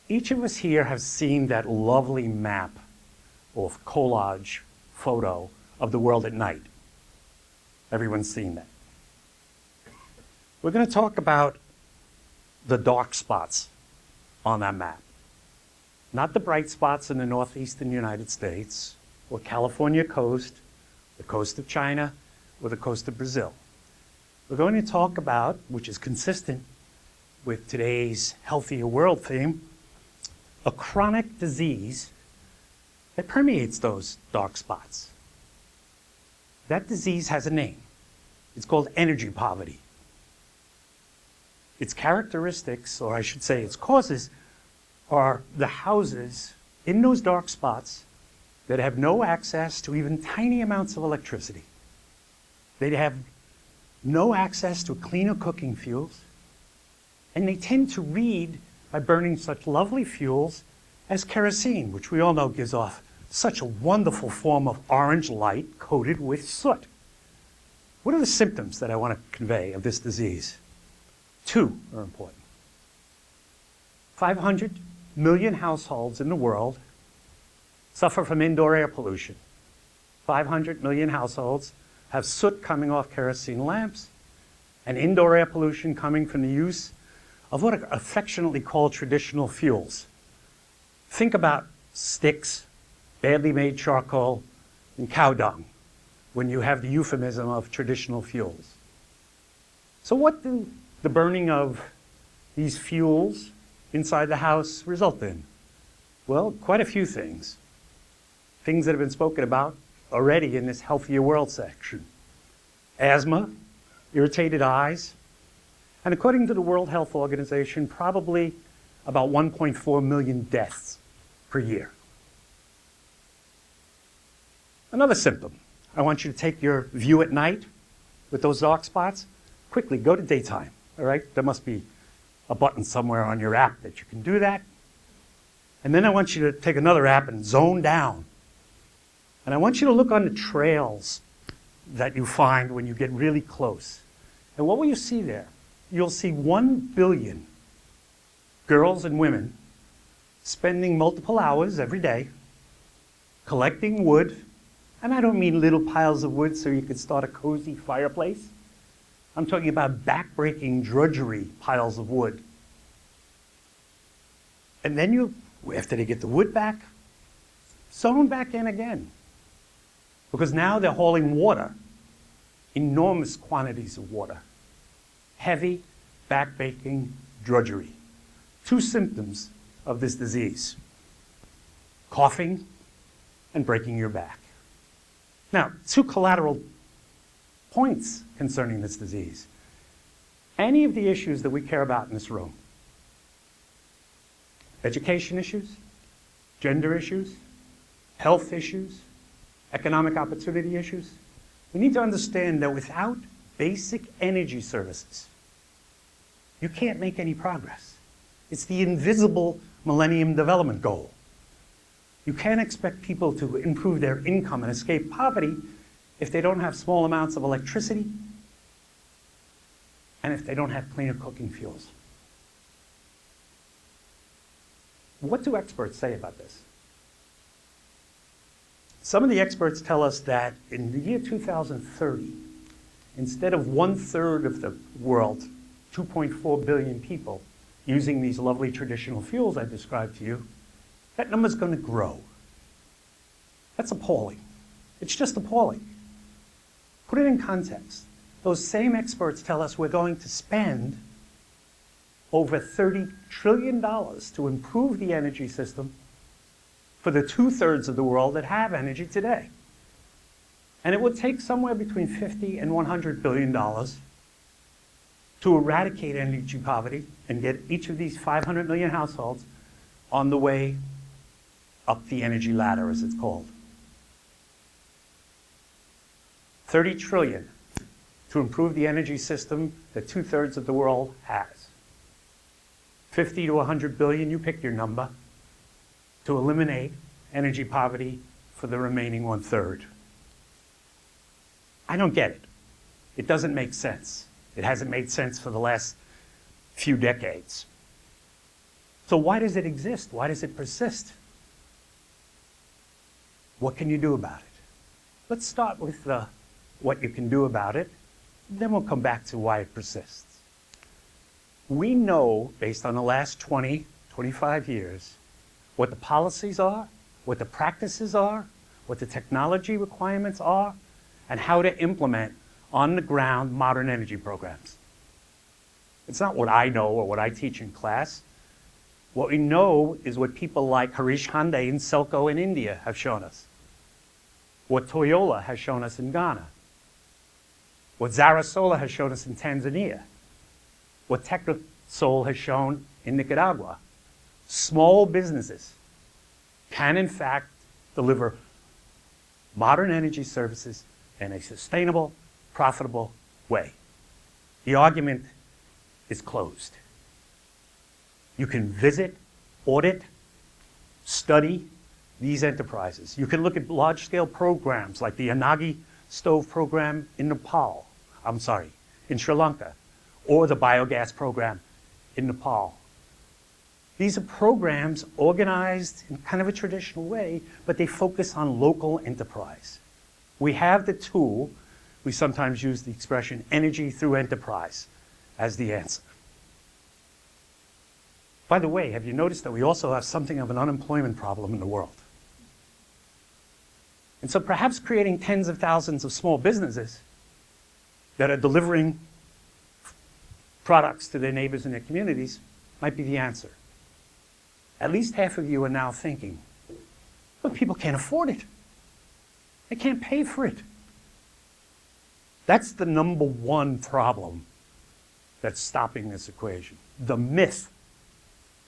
Each of us here has seen that lovely map or collage photo of the world at night. Everyone's seen that. We're going to talk about the dark spots on that map. Not the bright spots in the northeastern United States, or California coast, the coast of China, or the coast of Brazil. We're going to talk about, which is consistent with today's healthier world theme, a chronic disease that permeates those dark spots. That disease has a name. It's called energy poverty. Its characteristics, or I should say its causes, are the houses in those dark spots that have no access to even tiny amounts of electricity. They have no access to cleaner cooking fuels, and they tend to read by burning such lovely fuels as kerosene, which we all know gives off such a wonderful form of orange light coated with soot. What are the symptoms that I want to convey of this disease? Two are important. 500 million households in the world suffer from indoor air pollution. 500 million households have soot coming off kerosene lamps and indoor air pollution coming from the use of what are affectionately called traditional fuels. Think about sticks, badly made charcoal, and cow dung when you have the euphemism of traditional fuels. So what do the burning of these fuels inside the house result in? Well, quite a few things. Things that have been spoken about already in this healthier world section. Asthma, irritated eyes, and according to the World Health Organization, probably about 1.4 million deaths per year. Another symptom. I want you to take your view at night with those dark spots. Quickly, go to daytime, all right? There must be a button somewhere on your app that you can do that. And then I want you to take another app and zone down. And I want you to look on the trails that you find when you get really close. And what will you see there? You'll see 1 billion girls and women spending multiple hours every day collecting wood. And I don't mean little piles of wood so you could start a cozy fireplace. I'm talking about back-breaking drudgery piles of wood. And then after they get the wood back, zone back in again. Because now they're hauling water, enormous quantities of water. Heavy, back-breaking drudgery. Two symptoms of this disease: coughing and breaking your back. Now, two collateral points concerning this disease. Any of the issues that we care about in this room, education issues, gender issues, health issues, economic opportunity issues, we need to understand that without basic energy services, you can't make any progress. It's the invisible Millennium Development Goal. You can't expect people to improve their income and escape poverty if they don't have small amounts of electricity and if they don't have cleaner cooking fuels. What do experts say about this? Some of the experts tell us that in the year 2030, instead of 1/3 of the world, 2.4 billion people, using these lovely traditional fuels I described to you, that number's going to grow. That's appalling. It's just appalling. Put it in context. Those same experts tell us we're going to spend over $30 trillion to improve the energy system for the 2/3 of the world that have energy today. And it would take somewhere between $50 and $100 billion to eradicate energy poverty and get each of these 500 million households on the way up the energy ladder, as it's called. 30 trillion to improve the energy system that 2/3 of the world has. 50 to 100 billion, you pick your number, to eliminate energy poverty for the remaining 1/3. I don't get it. It doesn't make sense. It hasn't made sense for the last few decades. So why does it exist? Why does it persist? What can you do about it? Let's start with what you can do about it. Then we'll come back to why it persists. We know, based on the last 20, 25 years, what the policies are, what the practices are, what the technology requirements are, and how to implement on-the-ground modern energy programs. It's not what I know or what I teach in class. What we know is what people like Harish Hande and Selco in India have shown us, what Toyota has shown us in Ghana, what Zara Solar has shown us in Tanzania, what Technosol has shown in Nicaragua. Small businesses can, in fact, deliver modern energy services in a sustainable, profitable way. The argument is closed. You can visit, audit, study these enterprises. You can look at large-scale programs like the Yanagi stove program in in Sri Lanka, or the biogas program in Nepal. These are programs organized in kind of a traditional way, but they focus on local enterprise. We have the tool. We sometimes use the expression energy through enterprise as the answer. By the way, have you noticed that we also have something of an unemployment problem in the world? And so perhaps creating tens of thousands of small businesses that are delivering products to their neighbors and their communities might be the answer. At least half of you are now thinking, look, people can't afford it. They can't pay for it. That's the number one problem that's stopping this equation. The myth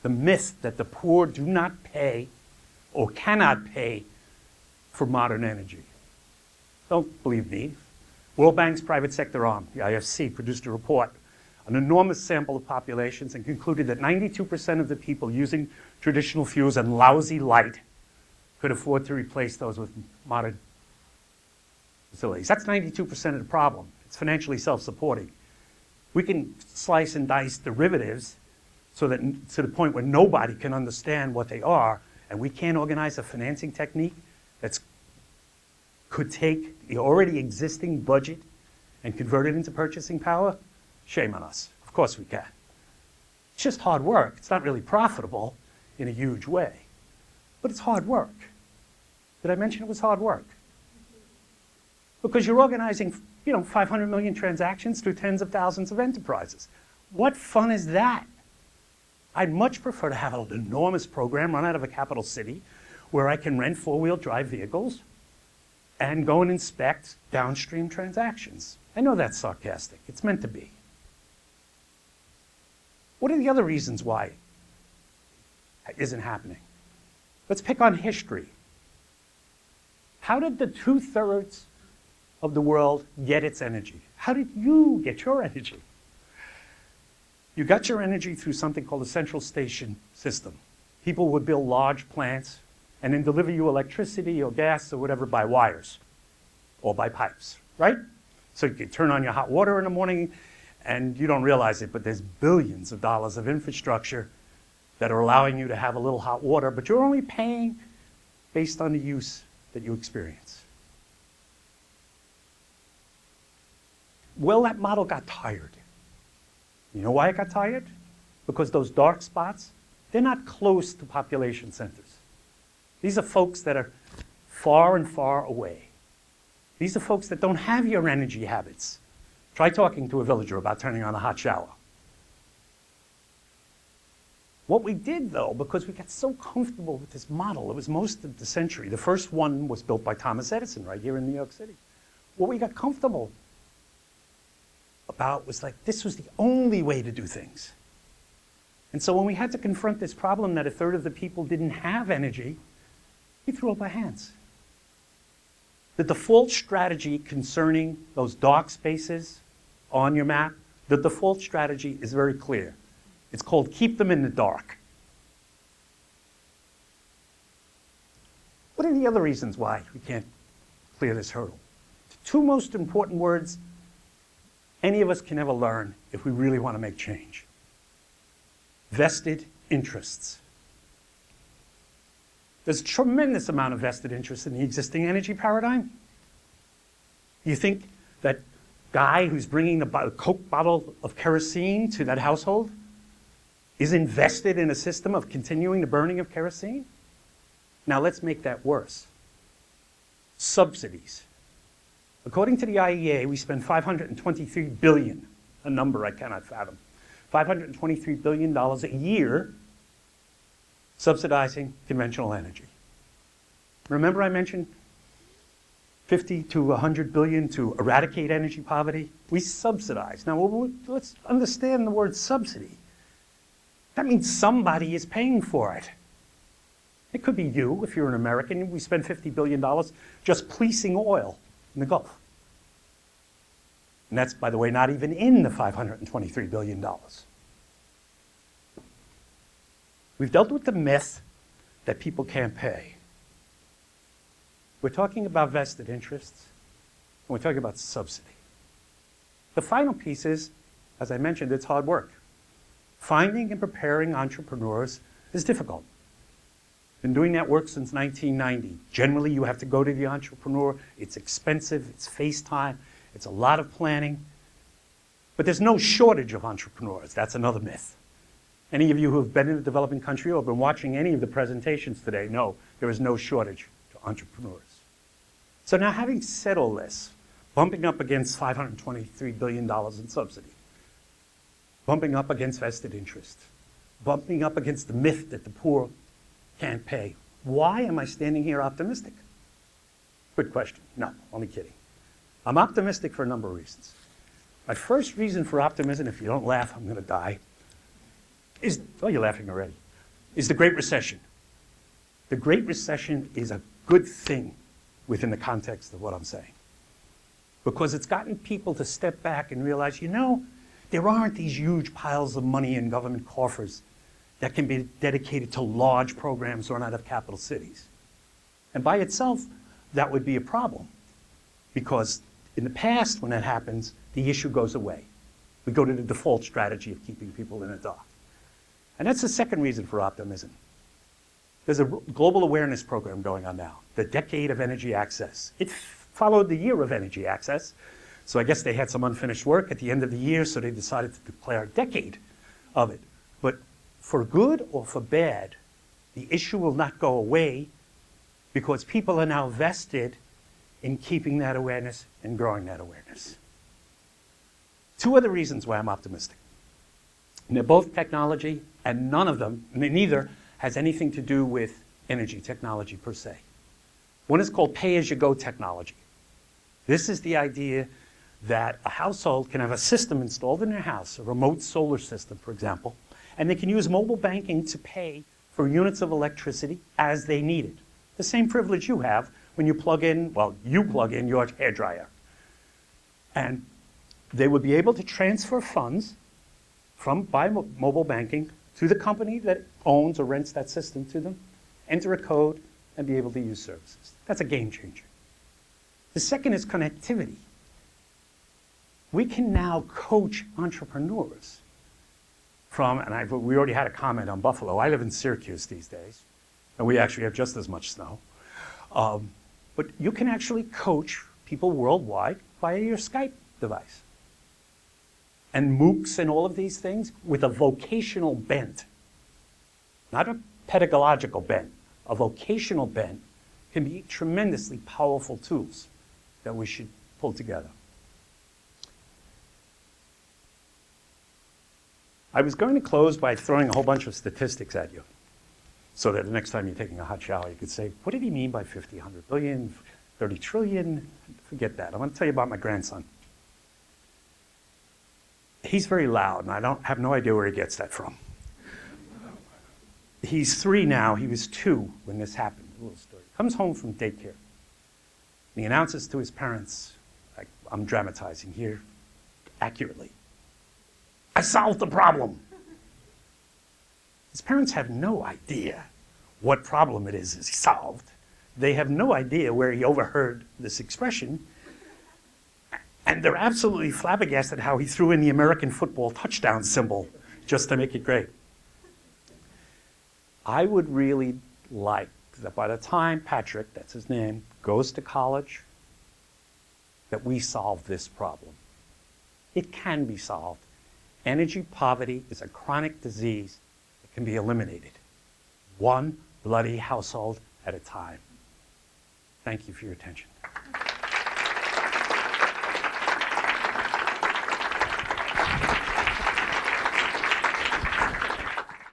that the poor do not pay or cannot pay for modern energy. Don't believe me. World Bank's private sector arm, the IFC, produced a report, an enormous sample of populations, and concluded that 92% of the people using traditional fuels and lousy light could afford to replace those with modern facilities. That's 92% of the problem. It's financially self-supporting. We can slice and dice derivatives so that to the point where nobody can understand what they are, and we can't organize a financing technique that could take the already existing budget and convert it into purchasing power. Shame on us. Of course we can. It's just hard work. It's not really profitable in a huge way, but it's hard work. Did I mention it was hard work? Because you're organizing, 500 million transactions through tens of thousands of enterprises. What fun is that? I'd much prefer to have an enormous program run out of a capital city where I can rent four-wheel drive vehicles and go and inspect downstream transactions. I know that's sarcastic. It's meant to be. What are the other reasons why it isn't happening? Let's pick on history. How did the 2/3 of the world get its energy? How did you get your energy? You got your energy through something called a central station system. People would build large plants and then deliver you electricity or gas or whatever by wires or by pipes, right? So you can turn on your hot water in the morning and you don't realize it, but there's billions of dollars of infrastructure that are allowing you to have a little hot water, but you're only paying based on the use that you experience. Well, that model got tired. You know why it got tired? Because those dark spots, they're not close to population centers. These are folks that are far and far away. These are folks that don't have your energy habits. Try talking to a villager about turning on a hot shower. What we did, though, because we got so comfortable with this model, it was most of the century. The first one was built by Thomas Edison right here in New York City. What we got comfortable about was like, this was the only way to do things. And so when we had to confront this problem that 1/3 of the people didn't have energy, we threw up our hands. The default strategy concerning those dark spaces on your map, the default strategy is very clear. It's called keep them in the dark. What are the other reasons why we can't clear this hurdle? The two most important words any of us can ever learn if we really want to make change: vested interests. There's a tremendous amount of vested interest in the existing energy paradigm. You think that guy who's bringing the Coke bottle of kerosene to that household is invested in a system of continuing the burning of kerosene? Now let's make that worse. Subsidies. According to the IEA, we spend $523 billion, a number I cannot fathom, $523 billion a year subsidizing conventional energy. Remember I mentioned 50 to 100 billion to eradicate energy poverty? We subsidize. Now let's understand the word subsidy. That means somebody is paying for it. It could be you, if you're an American. We spend $50 billion just policing oil in the Gulf. And that's, by the way, not even in the $523 billion. We've dealt with the myth that people can't pay. We're talking about vested interests, and we're talking about subsidy. The final piece is, as I mentioned, it's hard work. Finding and preparing entrepreneurs is difficult. Been doing that work since 1990. Generally, you have to go to the entrepreneur. It's expensive, it's face time, it's a lot of planning. But there's no shortage of entrepreneurs. That's another myth. Any of you who have been in a developing country or been watching any of the presentations today know there is no shortage to entrepreneurs. So now, having said all this, bumping up against $523 billion in subsidy, bumping up against vested interest, bumping up against the myth that the poor can't pay, why am I standing here optimistic? Good question. No, only kidding. I'm optimistic for a number of reasons. My first reason for optimism, if you don't laugh, I'm going to die, is, oh, you're laughing already, is the Great Recession. The Great Recession is a good thing within the context of what I'm saying, because it's gotten people to step back and realize, you know, there aren't these huge piles of money in government coffers that can be dedicated to large programs run out of capital cities. And by itself, that would be a problem, because in the past, when that happens, the issue goes away. We go to the default strategy of keeping people in the dark. And that's the second reason for optimism. There's a global awareness program going on now, the Decade of Energy Access. It followed the Year of Energy Access, so I guess they had some unfinished work at the end of the year, so they decided to declare a decade of it. But for good or for bad, the issue will not go away, because people are now vested in keeping that awareness and growing that awareness. Two other reasons why I'm optimistic. And they're both technology, and neither has anything to do with energy technology per se. One is called pay-as-you-go technology. This is the idea that a household can have a system installed in their house, a remote solar system, for example, and they can use mobile banking to pay for units of electricity as they need it. The same privilege you have when you plug in, well, you plug in your hairdryer. And they would be able to transfer funds by mobile banking to the company that owns or rents that system to them, enter a code, and be able to use services. That's a game changer. The second is connectivity. We can now coach entrepreneurs we already had a comment on Buffalo. I live in Syracuse these days, and we actually have just as much snow. But you can actually coach people worldwide via your Skype device. And MOOCs and all of these things with a vocational bent, not a pedagogical bent, a vocational bent, can be tremendously powerful tools that we should pull together. I was going to close by throwing a whole bunch of statistics at you, so that the next time you're taking a hot shower, you could say, what did he mean by 50, 100 billion, 30 trillion? Forget that. I want to tell you about my grandson. He's very loud, and I have no idea where he gets that from. He's 3 now. He was 2 when this happened. A little story. Comes home from daycare. And he announces to his parents, I'm dramatizing here accurately, I solved the problem. His parents have no idea what problem it is he solved. They have no idea where he overheard this expression. And they're absolutely flabbergasted how he threw in the American football touchdown symbol just to make it great. I would really like that by the time Patrick, that's his name, goes to college, that we solve this problem. It can be solved. Energy poverty is a chronic disease that can be eliminated, one bloody household at a time. Thank you for your attention.